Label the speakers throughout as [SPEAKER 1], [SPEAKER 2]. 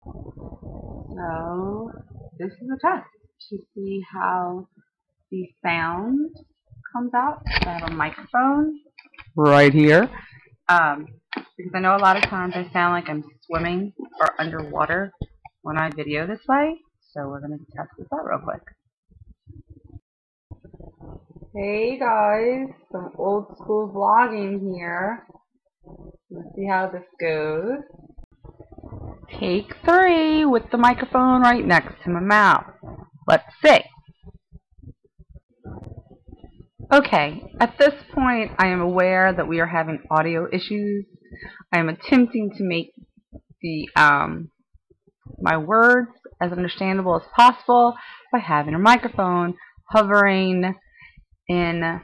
[SPEAKER 1] So this is a test to see how the sound comes out. So I have a microphone right here. Because I know a lot of times I sound like I'm swimming or underwater when I video this way. So we're going to test this out real quick. Hey guys, some old school vlogging here. Let's see how this goes. Take 3 with the microphone right next to my mouth. Let's see. Okay, at this point I am aware that we are having audio issues. I am attempting to make the my words as understandable as possible by having a microphone hovering in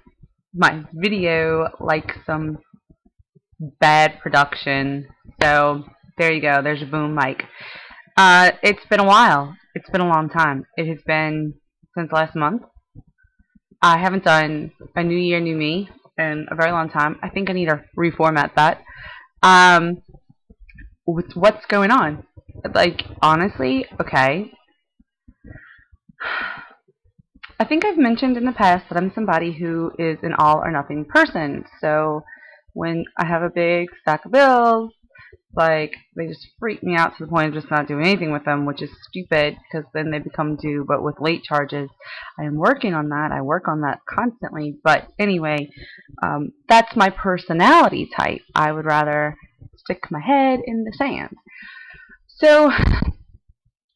[SPEAKER 1] my video like some bad production. So there you go, there's a boom mic. It's been a while. It's been a long time. It has been since last month. I haven't done a New Year, New Me in a very long time. I think I need to reformat that. With what's going on? Like, honestly, okay. I think I've mentioned in the past that I'm somebody who is an all or nothing person. So when I have a big stack of bills, like, they just freak me out to the point of just not doing anything with them, which is stupid because then they become due, but with late charges. I am working on that. I work on that constantly. But anyway, that's my personality type. I would rather stick my head in the sand. So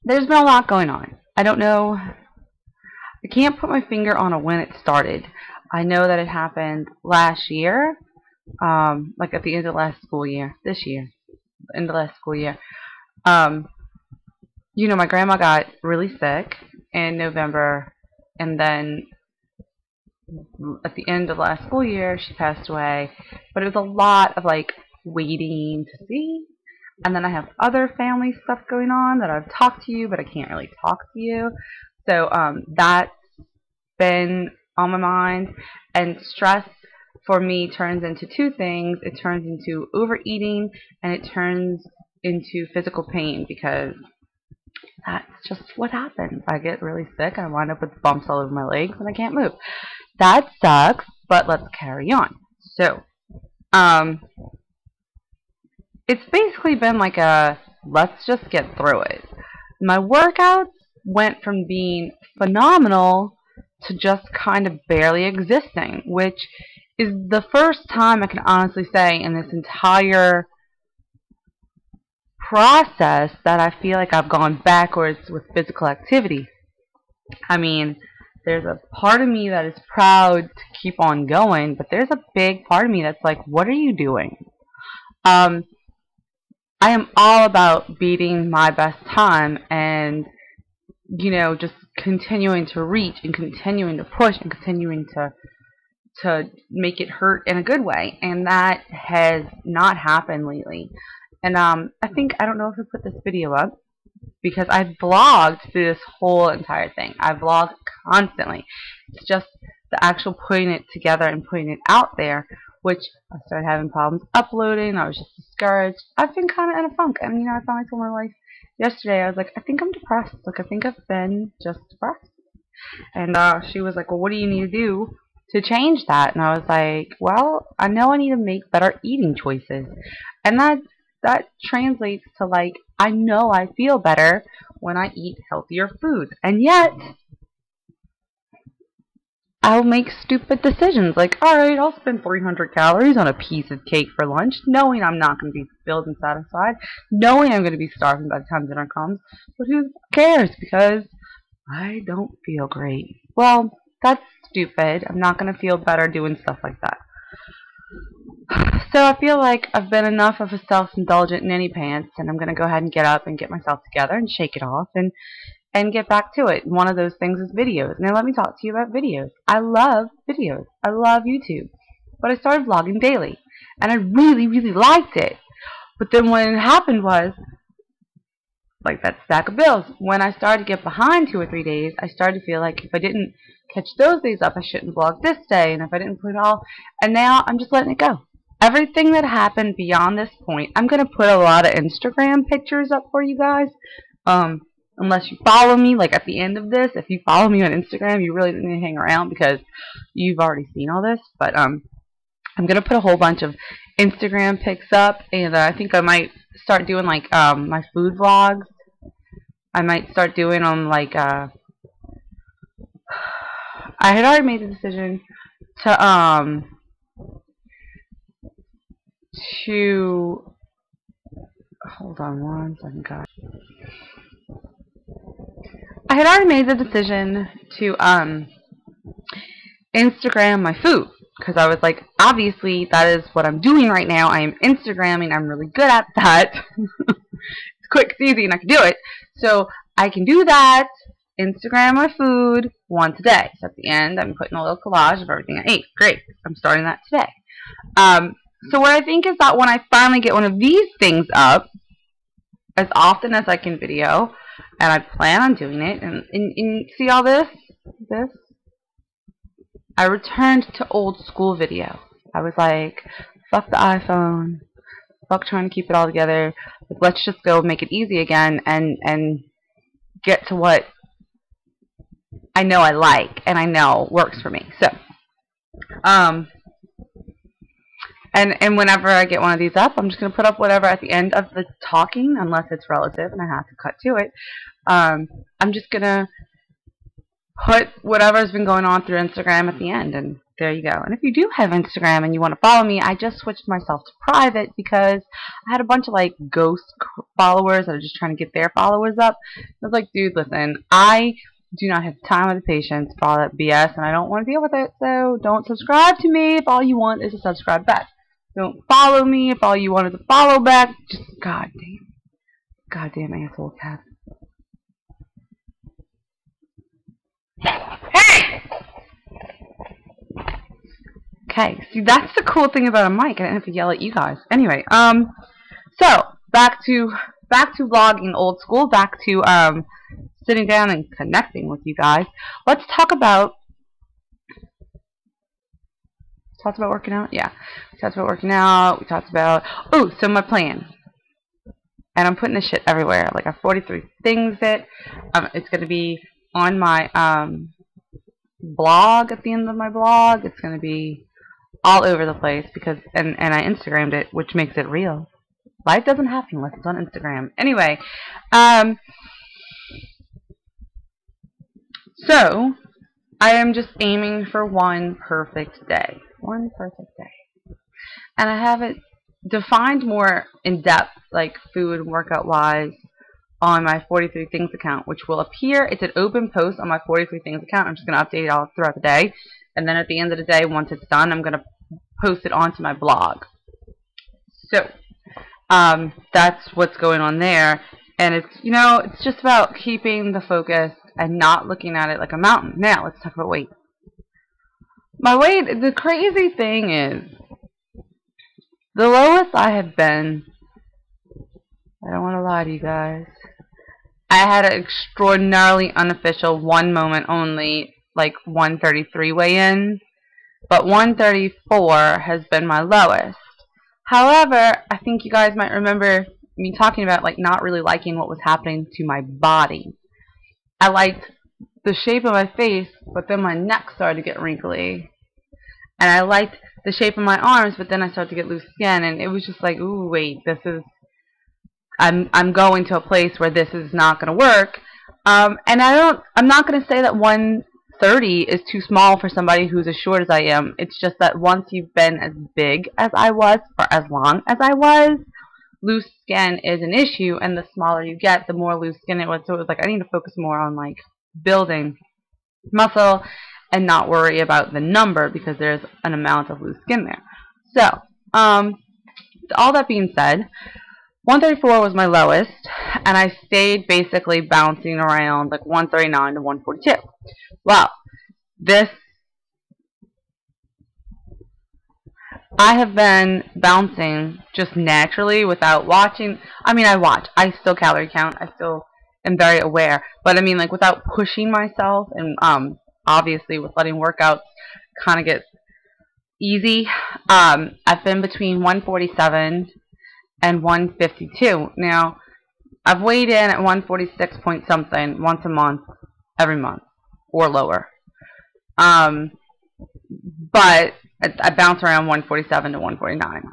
[SPEAKER 1] there's been a lot going on. I don't know. I can't put my finger on when it started. I know that it happened last year, like at the end of last school year, this year. In the last school year. You know, my grandma got really sick in November, and then at the end of last school year, she passed away. But it was a lot of like waiting to see. And then I have other family stuff going on that I've talked to you, but I can't really talk to you. So that's been on my mind. And stress for me turns into 2 things. It turns into overeating, and it turns into physical pain, because that's just what happens. I get really sick, I wind up with bumps all over my legs, and I can't move. That sucks, but let's carry on. So, it's basically been like a let's just get through it. My workouts went from being phenomenal to just kind of barely existing, which is the first time I can honestly say in this entire process that I feel like I've gone backwards with physical activity. I mean, there's a part of me that is proud to keep on going, but there's a big part of me that's like, what are you doing? I am all about beating my best time and, you know, just continuing to reach and continuing to push and continuing to make it hurt in a good way, and that has not happened lately. And I think, I don't know if I put this video up because I've vlogged through this whole entire thing. I vlog constantly. It's just the actual putting it together and putting it out there, which I started having problems uploading. I was just discouraged. I've been kind of in a funk. I mean, I finally told my wife yesterday, I was like, I think I'm depressed. Like, I think I've been just depressed. And she was like, well, what do you need to do to change that? And I was like, well, I know I need to make better eating choices. And that translates to, like, I know I feel better when I eat healthier foods. And yet, I'll make stupid decisions. Like, alright, I'll spend 300 calories on a piece of cake for lunch, knowing I'm not going to be filled and satisfied, knowing I'm going to be starving by the time dinner comes. But who cares? Because I don't feel great. Well, that's stupid. I'm not going to feel better doing stuff like that. So I feel like I've been enough of a self-indulgent ninny pants, and I'm going to go ahead and get up and get myself together and shake it off and get back to it. One of those things is videos. Now let me talk to you about videos. I love videos. I love YouTube. But I started vlogging daily, and I really, really liked it. But then what happened was, like that stack of bills, when I started to get behind 2 or 3 days, I started to feel like if I didn't catch those days up, I shouldn't vlog this day, and if I didn't put it all, and now I'm just letting it go. everything that happened beyond this point, I'm going to put a lot of Instagram pictures up for you guys. Unless you follow me, like at the end of this, if you follow me on Instagram, you really need to hang around because you've already seen all this. But I'm going to put a whole bunch of Instagram pics up, and I think I might start doing like my food vlogs. I might start doing them like I had already made the decision to hold on one second, guys. I had already made the decision to Instagram my food because I was like, obviously that is what I'm doing right now. I am Instagramming. I'm really good at that. It's quick, it's easy, and I can do it. So I can do that. Instagram my food once a day. So at the end, I'm putting a little collage of everything I ate. Great. I'm starting that today. So what I think is that when I finally get one of these things up, as often as I can video, and I plan on doing it, and see all this? I returned to old school video. I was like, fuck the iPhone, fuck trying to keep it all together, like, let's just go make it easy again, and get to what I know I like, and I know works for me. So, and whenever I get one of these up, I'm just going to put up whatever at the end of the talking, unless it's relative and I have to cut to it. I'm just going to put whatever's been going on through Instagram at the end, and there you go. And if you do have Instagram and you want to follow me, I just switched myself to private because I had a bunch of like ghost followers that are just trying to get their followers up. I was like, dude, listen, I do not have time or the patience for all that BS, and I don't want to deal with it, so don't subscribe to me if all you want is to subscribe back. Don't follow me if all you want is to follow back. Just goddamn asshole cat. Hey! Okay, see, that's the cool thing about a mic. I didn't have to yell at you guys. Anyway, so back to vlogging old school. Back to sitting down and connecting with you guys. Let's talk about. Talked about working out? Yeah. We talked about working out. We talked about... Oh, so my plan. And I'm putting this shit everywhere. Like, I have 43 things that... it's going to be on my blog, at the end of my blog. It's going to be all over the place because... And I Instagrammed it, which makes it real. Life doesn't happen unless it's on Instagram. Anyway. So, I am just aiming for one perfect day. One perfect day. And I have it defined more in depth, like food, workout wise, on my 43 Things account, which will appear. It's an open post on my 43 Things account. I'm just going to update it all throughout the day. And then at the end of the day, once it's done, I'm going to post it onto my blog. So, that's what's going on there. And it's, you know, it's just about keeping the focus and not looking at it like a mountain. Now, let's talk about weight. My weight, the crazy thing is, the lowest I have been, I don't want to lie to you guys, I had an extraordinarily unofficial, one moment only, like 133 weigh-in, but 134 has been my lowest. However, I think you guys might remember me talking about like not really liking what was happening to my body. I liked the shape of my face, but then my neck started to get wrinkly. And I liked the shape of my arms, but then I started to get loose skin, and it was just like, ooh, wait, this is, I'm going to a place where this is not going to work. And I'm not going to say that 130 is too small for somebody who's as short as I am. It's just that once you've been as big as I was, for as long as I was, loose skin is an issue, and the smaller you get, the more loose skin it was. So it was like, I need to focus more on like building muscle and not worry about the number because there's an amount of loose skin there. So, all that being said, 134 was my lowest, and I stayed basically bouncing around like 139 to 142. Well, I have been bouncing just naturally without watching. I mean, I watch. I still calorie count. I still am very aware. But I mean, like, without pushing myself, and obviously with letting workouts kind of get easy. I've been between 147 and 152. Now, I've weighed in at 146 point something once a month, every month, or lower. Um, but I bounce around 147 to 149.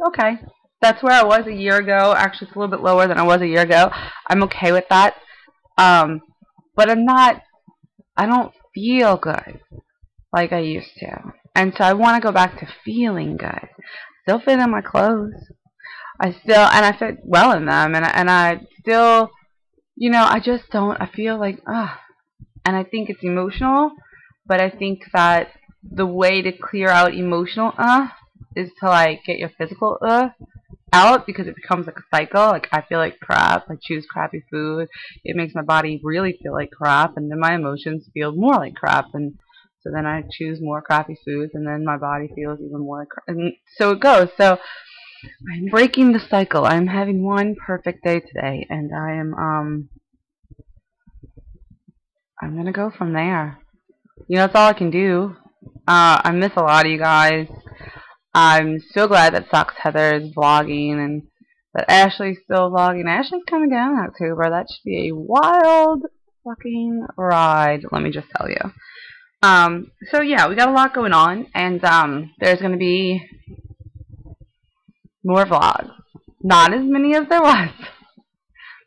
[SPEAKER 1] Okay. That's where I was a year ago. Actually, it's a little bit lower than I was a year ago. I'm okay with that. But I don't feel good like I used to. And so I want to go back to feeling good. Still fit in my clothes. And I fit well in them. And I still, I just don't, I feel like, and I think it's emotional, but I think that the way to clear out emotional, is to, like, get your physical, out, because it becomes like a cycle. Like, I feel like crap, I choose crappy food, it makes my body really feel like crap, and then my emotions feel more like crap, and so then I choose more crappy foods, and then my body feels even more like crap, and so it goes. So I'm breaking the cycle. I'm having one perfect day today, and I'm gonna go from there. That's all I can do. I miss a lot of you guys. I'm so glad that Socks Heather is vlogging and that Ashley's still vlogging. Ashley's coming down in October. That should be a wild fucking ride, let me just tell you. So yeah, we got a lot going on, and there's going to be more vlogs. Not as many as there was,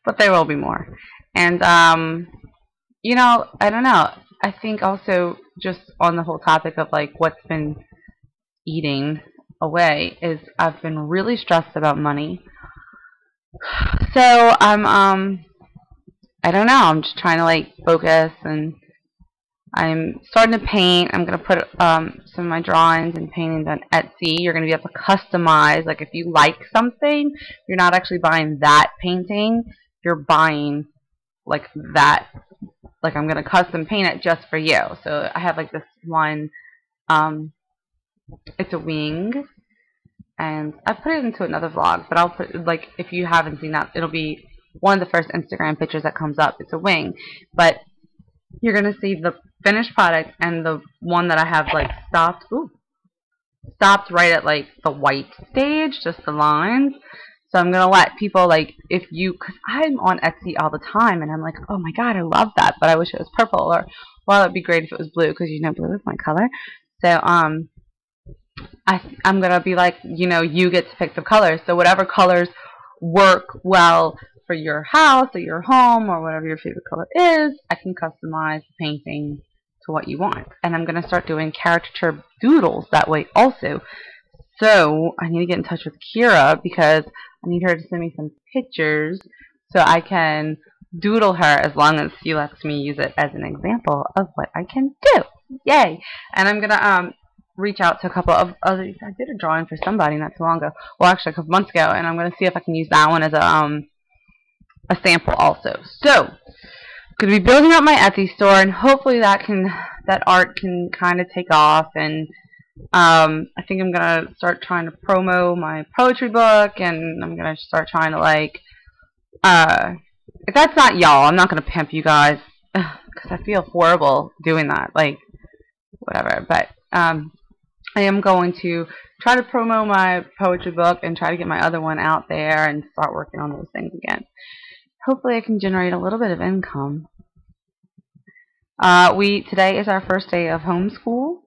[SPEAKER 1] but there will be more. And, I don't know. I think also, just on the whole topic of, like, what's been eating away, is I've been really stressed about money. So I don't know, I'm just trying to, like, focus, and I'm starting to paint. I'm going to put some of my drawings and paintings on Etsy. You're going to be able to customize. Like, if you like something, you're not actually buying that painting. You're buying, like, that. Like, I'm going to custom paint it just for you. So I have, like, this one. It's a wing. And I put it into another vlog. But I'll put, like, if you haven't seen that, it'll be one of the first Instagram pictures that comes up. It's a wing. But you're going to see the finished product and the one that I have, like, stopped right at, like, the white stage, just the lines. So I'm going to let people, like, because I'm on Etsy all the time, and I'm like, oh my god, I love that, but I wish it was purple, or, well, it'd be great if it was blue, because blue is my color. So, I'm going to be like, you get to pick the colors. So whatever colors work well for your house or your home or whatever your favorite color is, I can customize the painting to what you want. And I'm going to start doing caricature doodles that way also. So I need to get in touch with Kira, because I need her to send me some pictures so I can doodle her, as long as she lets me use it as an example of what I can do. Yay! And I'm going to reach out to a couple of others. I did a drawing for somebody not too long ago. Well, actually a couple months ago, and I'm going to see if I can use that one as a sample also. So, I'm going to be building up my Etsy store, and hopefully that art can kind of take off. And I think I'm going to start trying to promo my poetry book, and I'm going to start trying to, like, if that's not y'all, I'm not going to pimp you guys, because I feel horrible doing that, like, whatever. But I am going to try to promo my poetry book and try to get my other one out there and start working on those things again. Hopefully I can generate a little bit of income. Today is our first day of homeschool,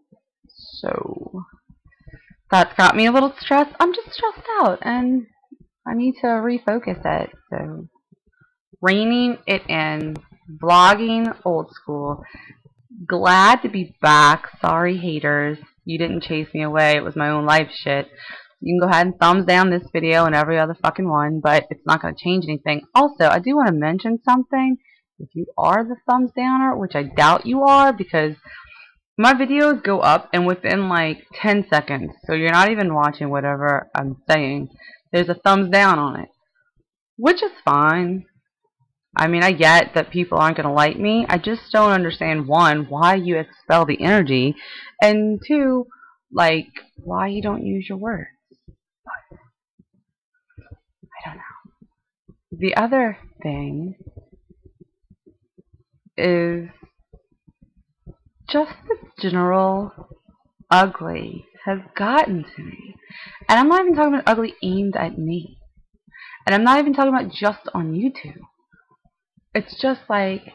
[SPEAKER 1] so that's got me a little stressed. I'm just stressed out, and I need to refocus it. So, reining it in, vlogging old school. Glad to be back. Sorry, haters. You didn't chase me away. It was my own life shit. You can go ahead and thumbs down this video and every other fucking one, but it's not going to change anything. Also, I do want to mention something. If you are the thumbs downer, which I doubt you are, because my videos go up and within like 10 seconds, so you're not even watching whatever I'm saying, there's a thumbs down on it, which is fine. I mean, I get that people aren't going to like me. I just don't understand, one, why you expel the energy, and two, like, why you don't use your words. I don't know. The other thing is just the general ugly has gotten to me. And I'm not even talking about ugly aimed at me. And I'm not even talking about just on YouTube. It's just like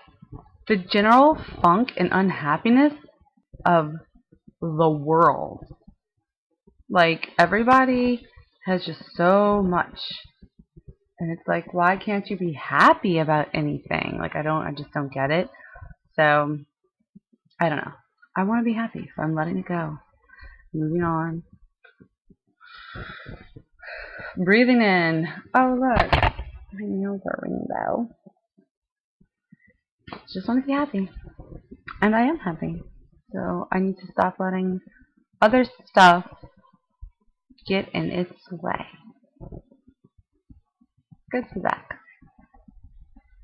[SPEAKER 1] the general funk and unhappiness of the world. Like, everybody has just so much. And it's like, why can't you be happy about anything? Like, I just don't get it. So, I don't know. I want to be happy, so I'm letting it go. Moving on. Breathing in. Oh, look. My nails are ringing though. Just want to be happy. And I am happy. So, I need to stop letting other stuff get in its way. Good to be back.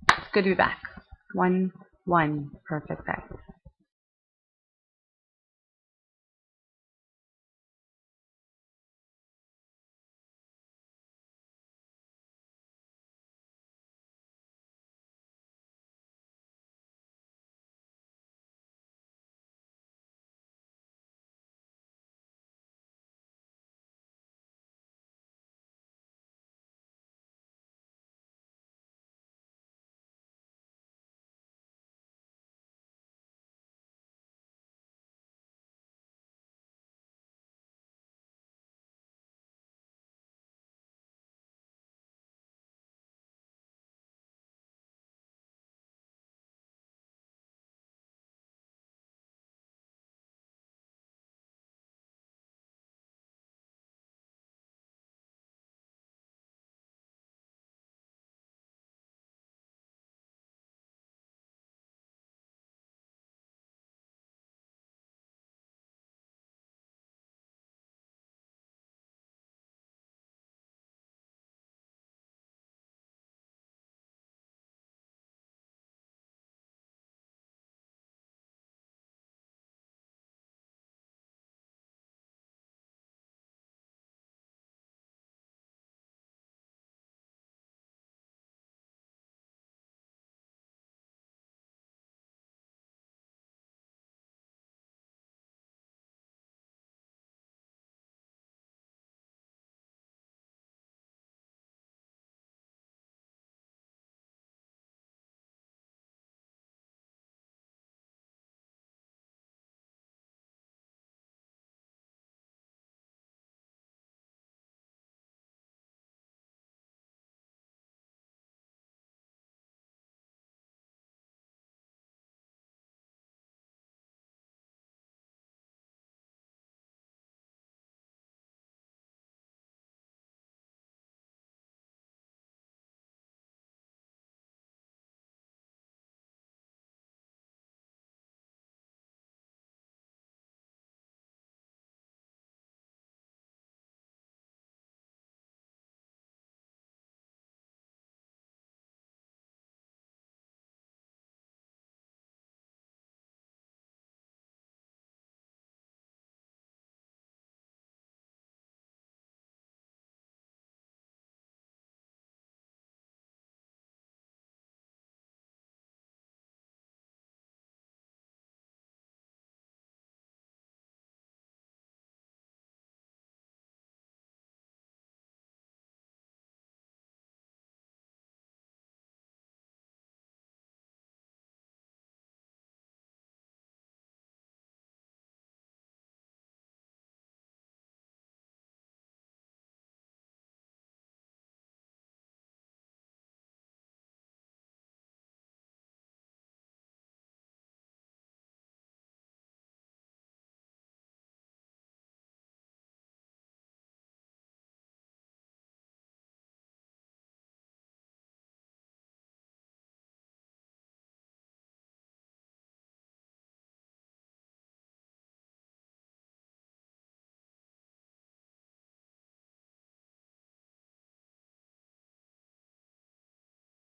[SPEAKER 1] It's good to be back. One perfect day.